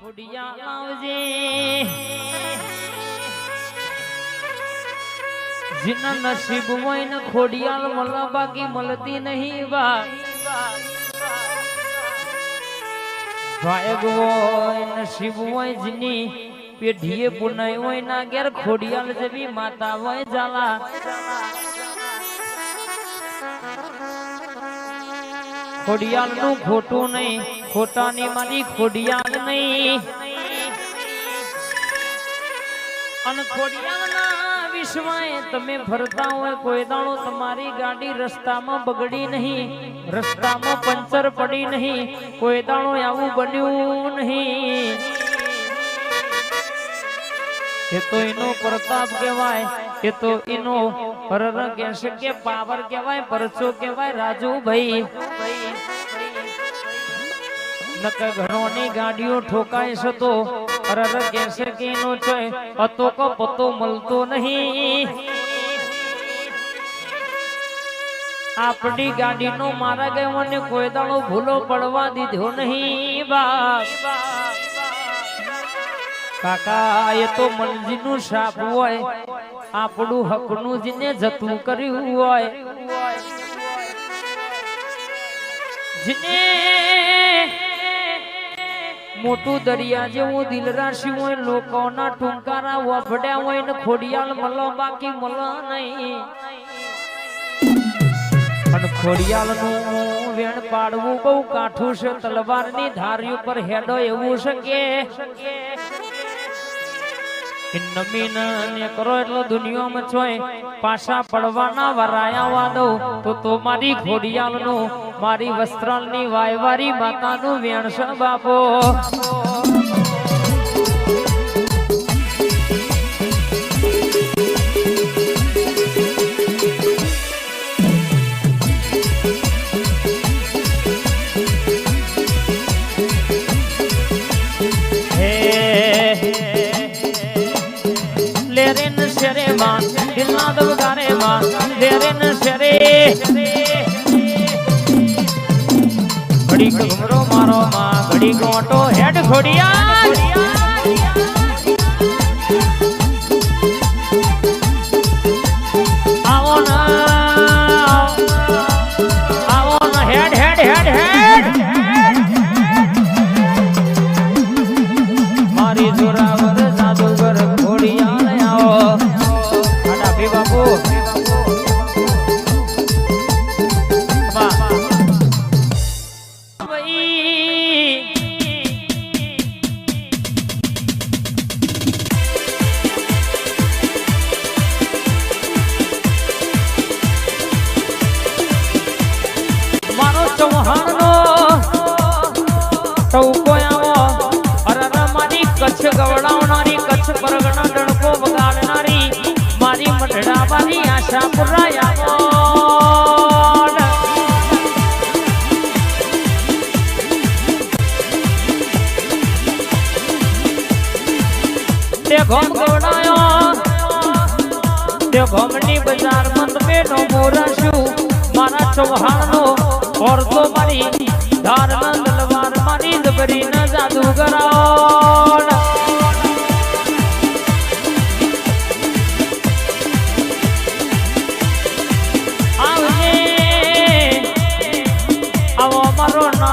ખોડિયા લાવજે જીના નસીબ હોય ને ખોડિયાલ મળવા બાકી મળતી નહીં બા ભાગ હોય નસીબ હોય જીની પેઢીએ પુનાઈ હોય ના ઘેર ખોડિયાલ જેવી માતા હોય जाला ખોડિયાલ નું ખોટું નહીં ખોટાની મારી ખોડિયાલ નહીં અને ખોડિયાલના વિશ્વાએ તમે ફરતા હોય કોઈ દાડો તમારી ગાડી રસ્તામાં બગડી નહીં રસ્તામાં પંચર પડી નહીં કોઈ દાડો આવું બન્યું નહીં એ તો એનો પ્રતાપ કહેવાય એ તો એનો પરર કહેશે કે પાવર કહેવાય પરચો કહેવાય રાજુભાઈ નકર ઘણોની ગાડીઓ ઠોકાય છે તો પરર કહેશે કે એનો ચોય અતો કો પતો મળતો નહીં આપણી ગાડીનો મારા ગયો ને કોઈ દાડો ભૂલો પડવા દીધો નહીં બાપ કાકા એ તો મનજીનું શાપ હોય આપણું હકનું જીને જતું કર્યું હોય જીને મોટું દરિયા જેવું દિલ રાશિ હોય લોકોના ટૂંકારા વફડ્યા હોય ને ખોડિયાલ મળો બાકી મળો નહીં અને ખોડિયાલ નું વેણ પાડવું બહુ કાઠું છે તલવારની ધારી ઉપર હેડો એવું છે કે નમીન ને કરો એટલો દુનિયામાં છોય પાછા પડવાના વરાયા વાદો તો મારી ખોડિયાલ નું મારી વસ્ત્રાલ ની વાયવારી માતા નું વેણ છે બાપો लेरेन शेरे मां दिलना दबगारे मां लेरेन शेरे घड़ी घुमरो मारो मां घड़ी गोटो हेड खोडिया आओ ना हेड हेड हेड हेड मारी जोरावर जादूगर खोडिया बाबू मारो चौहान नो टौको आવો અરર મારી કચ્છ ગવડાવનારી કચ્છ પરગણા ડણકો વગાડનારી મારી મઢડા વાળી આશા પુરાયા દેખો ગોડાયો દેખો મની બજાર મંદ મેનો મોરાશું મારા ચૌહાણનો ઓરતો મારી ધારના તલવાર મારી જબરી ના જાદુ કરાઓ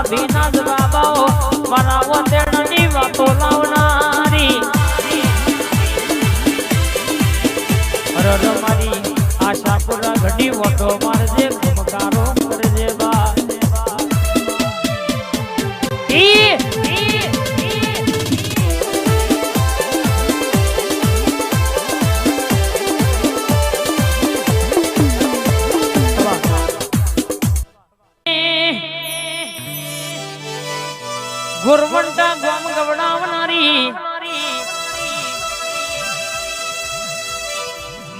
ભીના જ બાબાઓ મારા વંદેડની વાતો લાવનારી અરર મારી આશાપુરા ઘડી વોટો મારજે ભમકારો કરજે બા ગુરવંટા ગામ ગવડાવનારી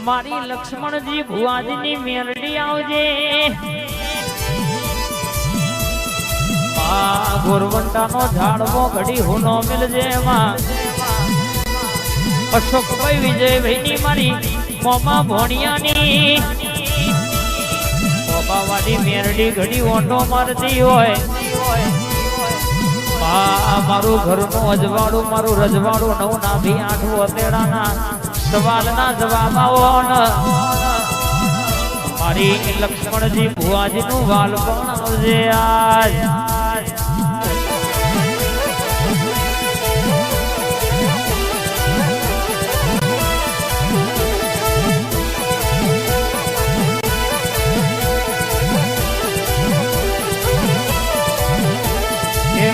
મારી લક્ષ્મણજી ભુવાજીની મેલડી આવજે ગુરવંટાનો ઝાડવો ઘડી હુનો મિલજે માં અશોકભાઈ વિજયભાઈની મારી મોમા ભોણિયાની મોબાવાળી મેરડી ઘડી ઓટો મારતી હોય મારું ઘરનું અજવાળું મારું રજવાળું 9 ના 2 8 અતેડાના સવાલના જવાબ આવો મારી લક્ષ્મણજી ભુવાજી નું વાલ પણ આવજે આજ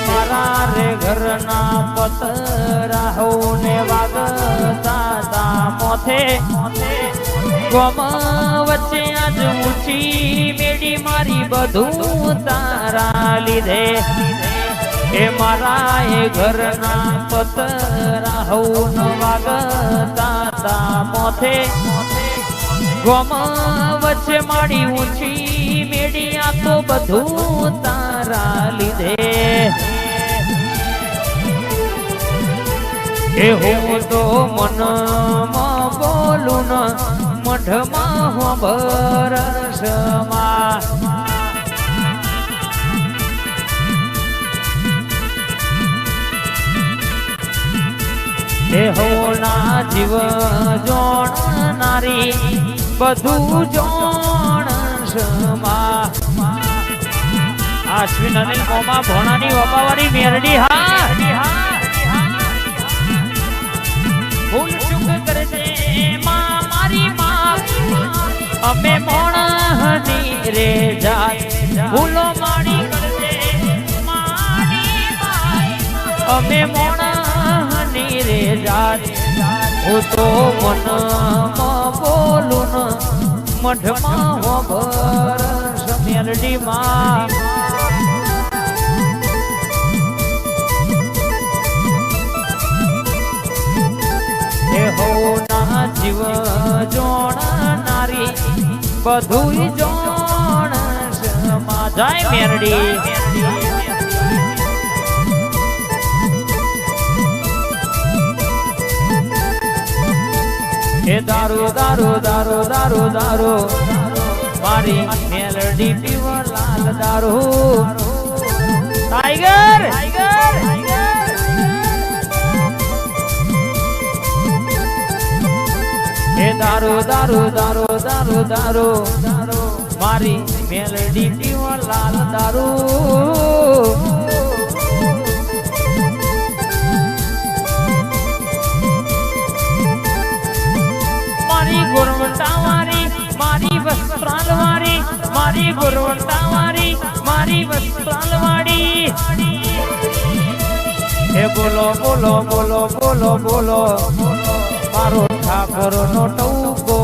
મારા રે ઘરના પતરા ને વાગતા મોથે ગમ વચ્ચે આજ ઊંચી મેડી મારી બધું તારા લીધે એ મારા એ ઘરના પતરા ને વાગતા મોથે ગમ વચ્ચે મારી ઊંચી મેડી આ તો બધું તારા લીધે એ હું તો મનમાં બોલું ન મઢમાં હું બરસમાં એ હોના જીવ જોણનારી બધું જોણસમાં અશ્વિન અનિલ મોમા ભોણાની વપાવાળી મેરડી હા ભૂલ ચૂક કરજે માં મારી માં અમે મોણની રે જાત ભૂલો મારી કરજે મારી માં અમે મોણની રે જાત હું તો મનમાં બોલું ન મઢમાં હો બરસ મેરડી માં હોના જીવ જોણનારી બધું જોણ જાય મેરડી એ દારૂ દારૂ દારૂ દારૂ દારૂ મારી મેલડી પીવા લાલ દારૂ ટાઈગર એ દારૂ દારૂ દારૂ દારૂ દારૂ મારી મેલડી પીવા લાલ દારૂ મારી ગુણવત્તા વાળી મારી વસ્ત્રાલ વાળી મારી ગુણવત્તા વાળી મારી વસ્ત્રાલ વાળી એ બોલો બોલો બોલો બોલો બોલો મારો ઠાકોર નો ટૌકો